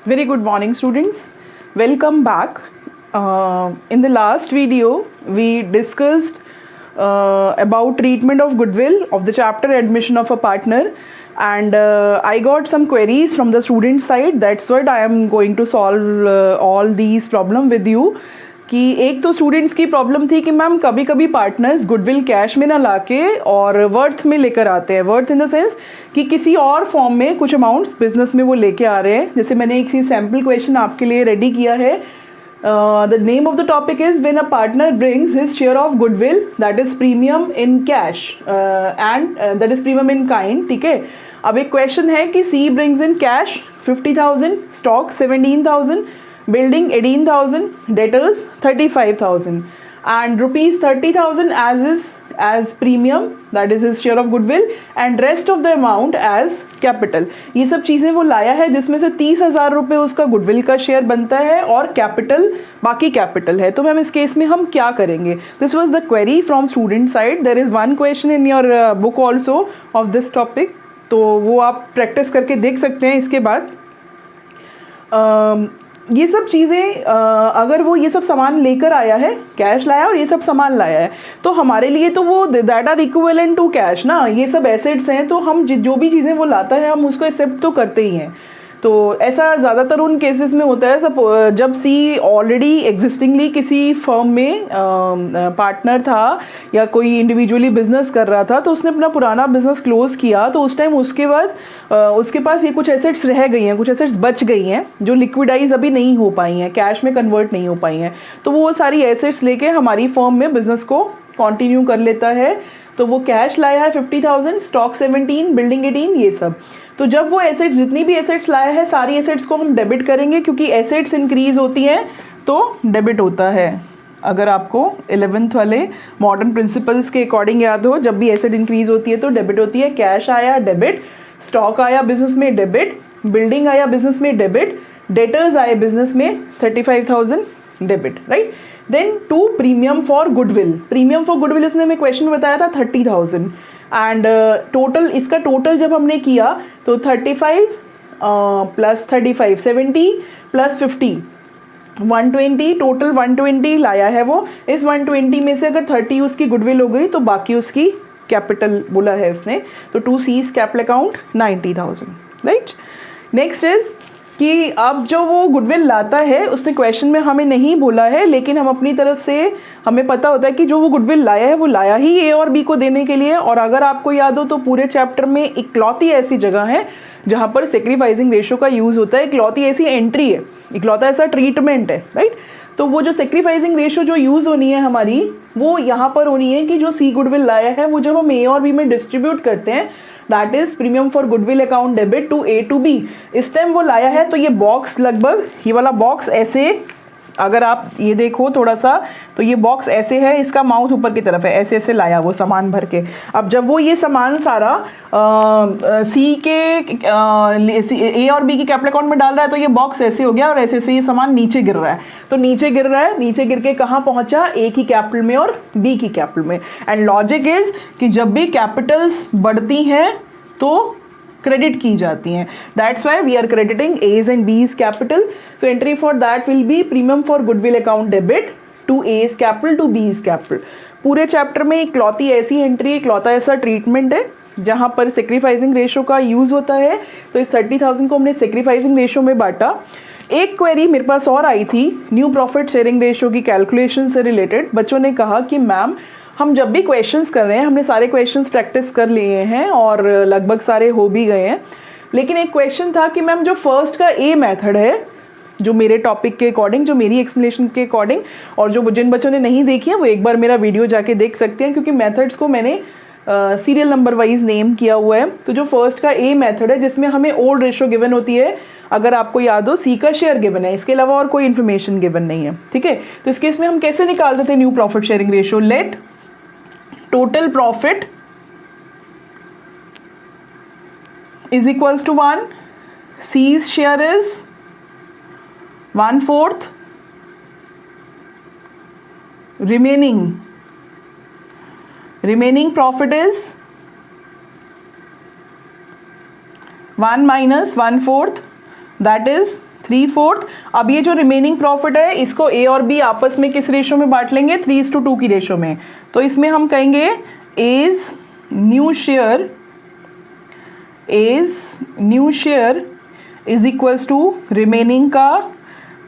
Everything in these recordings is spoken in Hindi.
Very good morning, students. Welcome back. In the last video, we discussed about treatment of goodwill of the chapter admission of a partner, and I got some queries from the student side. That's what I am going to solve all these problem with you. कि एक तो स्टूडेंट्स की प्रॉब्लम थी कि मैम कभी कभी पार्टनर्स गुडविल कैश में ना लाके और वर्थ में लेकर आते हैं. वर्थ इन द सेंस कि किसी और फॉर्म में कुछ अमाउंट्स बिजनेस में वो लेके आ रहे हैं. जैसे मैंने एक सैम्पल क्वेश्चन आपके लिए रेडी किया है. The name of the topic is when a partner brings his share of goodwill that is premium in cash and that is premium in kind. ठीक है, अब एक क्वेश्चन है कि C brings in cash 50,000, stock 17,000, building 18,000, debtors 35,000, and rupees 30,000 as premium, that is his share of goodwill, and rest of the amount as capital. ये सब चीज़ें वो लाया है जिसमें से 30,000 रुपये उसका गुडविल का शेयर बनता है और कैपिटल बाकी कैपिटल है. तो मैम इस केस में हम क्या करेंगे? This was the query from student side. There is one question in your book also of this topic, तो वो आप प्रैक्टिस करके देख सकते हैं. इसके बाद ये सब चीज़ें अगर वो ये सब सामान लेकर आया है, कैश लाया और ये सब सामान लाया है, तो हमारे लिए तो वो that are equivalent to cash ना. ये सब एसेट्स हैं, तो हम जो भी चीज़ें वो लाता है हम उसको एक्सेप्ट तो करते ही हैं. तो ऐसा ज़्यादातर उन केसेस में होता है सब जब सी ऑलरेडी एग्जिस्टिंगली किसी फर्म में पार्टनर था या कोई इंडिविजुअली बिजनेस कर रहा था, तो उसने अपना पुराना बिजनेस क्लोज किया, तो उस टाइम उसके बाद उसके पास ये कुछ एसेट्स रह गई हैं, कुछ एसेट्स बच गई हैं जो लिक्विडाइज अभी नहीं हो पाई हैं, कैश में कन्वर्ट नहीं हो पाई हैं. तो वो सारी एसेट्स लेके हमारी फर्म में बिजनेस को कंटिन्यू कर लेता है. तो वो कैश लाया है 50,000, स्टॉक 17, बिल्डिंग 18, ये सब. तो जब वो एसेट्स जितनी भी एसेट्स लाया है सारी एसेट्स को हम डेबिट करेंगे, क्योंकि एसेट्स इंक्रीज होती हैं तो डेबिट होता है. अगर आपको 11th वाले मॉडर्न प्रिंसिपल्स के अकॉर्डिंग याद हो, जब भी एसेट इंक्रीज होती है तो डेबिट होती है. कैश आया डेबिट, स्टॉक आया बिजनेस में डेबिट, बिल्डिंग आया बिजनेस में डेबिट, डेटर्स आए बिजनेस में 35,000 debit. Right. Then to premium for goodwill. Premium for goodwill उसने हमें क्वेश्चन में बताया था 30,000, एंड टोटल इसका टोटल जब हमने किया तो 35 प्लस 35 70 प्लस 50 120, टोटल 120 लाया है वो. इस 120 में से अगर 30 उसकी गुडविल हो गई तो बाकी उसकी कैपिटल बोला है उसने. तो to C's capital account 90,000. Right. Next is कि अब जो वो गुडविल लाता है उसने क्वेश्चन में हमें नहीं बोला है, लेकिन हम अपनी तरफ से हमें पता होता है कि जो वो गुडविल लाया है वो लाया ही ए और बी को देने के लिए. और अगर आपको याद हो तो पूरे चैप्टर में इकलौती ऐसी जगह है जहाँ पर सेक्रीफाइसिंग रेशियो का यूज़ होता है. इकलौती ऐसी एंट्री है, इकलौता ऐसा ट्रीटमेंट है. राइट. तो वो जो सेक्रीफाइसिंग रेशियो जो यूज़ होनी है हमारी, वो यहाँ पर होनी है कि जो सी गुडविल लाया है वो जब हम ए और बी में डिस्ट्रीब्यूट करते हैं, that is premium for goodwill account debit to A to B. इस टाइम वो लाया है तो ये बॉक्स लगभग ये वाला बॉक्स ऐसे, अगर आप ये देखो थोड़ा सा तो ये बॉक्स ऐसे है, इसका माउथ ऊपर की तरफ है, ऐसे ऐसे लाया वो सामान भर के. अब जब वो ये सामान सारा सी के ए और बी के कैपिटल अकाउंट में डाल रहा है तो ये बॉक्स ऐसे हो गया और ऐसे ऐसे ये सामान नीचे गिर रहा है. तो नीचे गिर रहा है, नीचे गिर के कहाँ पहुंचा? ए की कैपिटल में और बी की कैपिटल में. एंड लॉजिक इज कि जब भी कैपिटल्स बढ़ती हैं तो क्रेडिट की जाती हैं. That's why we are crediting A's and B's capital. So entry for that will be premium for goodwill account debit to A's capital to B's capital. पूरे चैप्टर में इकलौती ऐसी एंट्री, इकलौता ऐसा ट्रीटमेंट है जहां पर सेक्रीफाइसिंग रेशियो का यूज होता है. तो इस 30,000 को हमने सेक्रीफाइसिंग रेशियो में बांटा. एक क्वेरी मेरे पास और आई थी न्यू प्रॉफिट शेयरिंग रेशियो की कैलकुलेशन से रिलेटेड. बच्चों ने कहा कि मैम हम जब भी क्वेश्चंस कर रहे हैं, हमने सारे क्वेश्चंस प्रैक्टिस कर लिए हैं और लगभग सारे हो भी गए हैं, लेकिन एक क्वेश्चन था कि मैम जो फर्स्ट का ए मेथड है, जो मेरे टॉपिक के अकॉर्डिंग, जो मेरी एक्सप्लेनेशन के अकॉर्डिंग, और जो जिन बच्चों ने नहीं देखी है वो एक बार मेरा वीडियो जाके देख सकते हैं, क्योंकि मेथड्स को मैंने सीरियल नंबर वाइज नेम किया हुआ है. तो जो फर्स्ट का ए मेथड है जिसमें हमें ओल्ड रेशियो गिवन होती है, अगर आपको याद हो सी का शेयर गिवन है, इसके अलावा और कोई इन्फॉर्मेशन गिवन नहीं है. ठीक है. तो इस केस में हम कैसे निकालते थे new profit sharing ratio? Let total profit is equals to 1, C's share is 1/4, remaining profit is 1 minus 1/4, that is 3/4। अब ये जो रिमेनिंग प्रॉफिट है इसको ए और बी आपस में किस रेशो में बांट लेंगे, 3:2 की रेशो में। तो इसमें हम कहेंगे as new share is equals to remaining का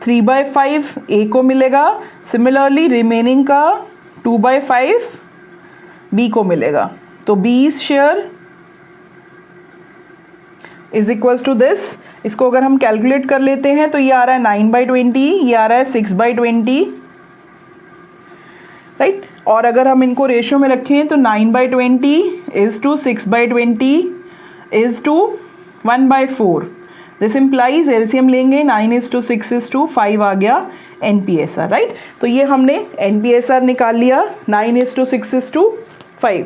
3/5 ए को मिलेगा, सिमिलरली रिमेनिंग का 2/5 बी को मिलेगा। तो B's share is equals to this. इसको अगर हम कैलकुलेट कर लेते हैं तो ये आ रहा है 9/20, ये आ रहा है 6/20, राइट। और अगर हम इनको रेशियो में रखें तो 9/20 is to 6/20 is to 1/4। This implies LCM लेंगे 9:6:5 आ गया एनपीएसआर, राइट। तो ये हमने एनपीएसआर निकाल लिया 9:6:5।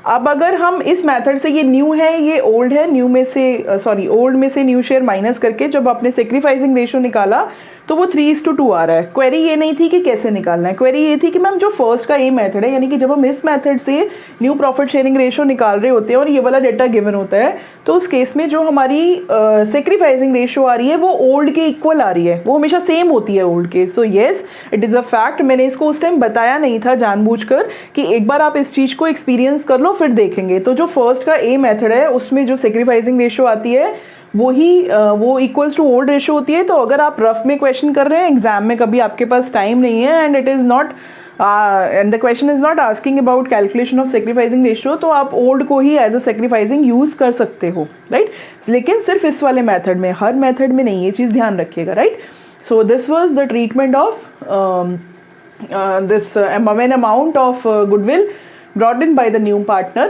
अब अगर हम इस मेथड से, ये न्यू है ये ओल्ड है, न्यू में से ओल्ड में से न्यू शेयर माइनस करके जब आपने सेक्रीफाइसिंग रेशियो निकाला तो वो 3:2 आ रहा है। क्वेरी ये नहीं थी कि कैसे निकालना है, क्वेरी ये थी कि मैम जो फर्स्ट का ए मेथड है, यानी कि जब हम इस मेथड से न्यू प्रॉफिट शेयरिंग रेशियो निकाल रहे होते हैं और ये वाला डेटा गिवन होता है, तो उस केस में जो हमारी सेक्रीफाइसिंग रेशियो आ रही है वो ओल्ड के इक्वल आ रही है, वो हमेशा सेम होती है ओल्ड के। So yes it is a fact. मैंने इसको उस टाइम बताया नहीं था जानबूझकर कि एक बार आप इस चीज़ को एक्सपीरियंस कर लो फिर देखेंगे। तो जो फर्स्ट का ए मेथड है उसमें जो सेक्रीफाइसिंग रेशियो आती है वो इक्वल्स टू ओल्ड रेशियो होती है। तो अगर आप रफ में क्वेश्चन कर रहे हैं, एग्जाम में कभी आपके पास टाइम नहीं है and it is not and the question is not asking about calculation of sacrificing ratio, तो आप ओल्ड को ही एज अ सेक्रीफाइसिंग यूज कर सकते हो, राइट। लेकिन सिर्फ इस वाले मेथड में, हर मेथड में नहीं, ये चीज़ ध्यान रखिएगा, right. So this was the treatment of this an amount of goodwill brought in by the new partner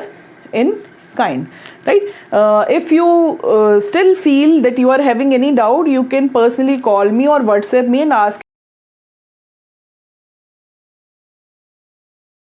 in kind, right. If you still feel that you are having any doubt, you can personally call me or WhatsApp me and ask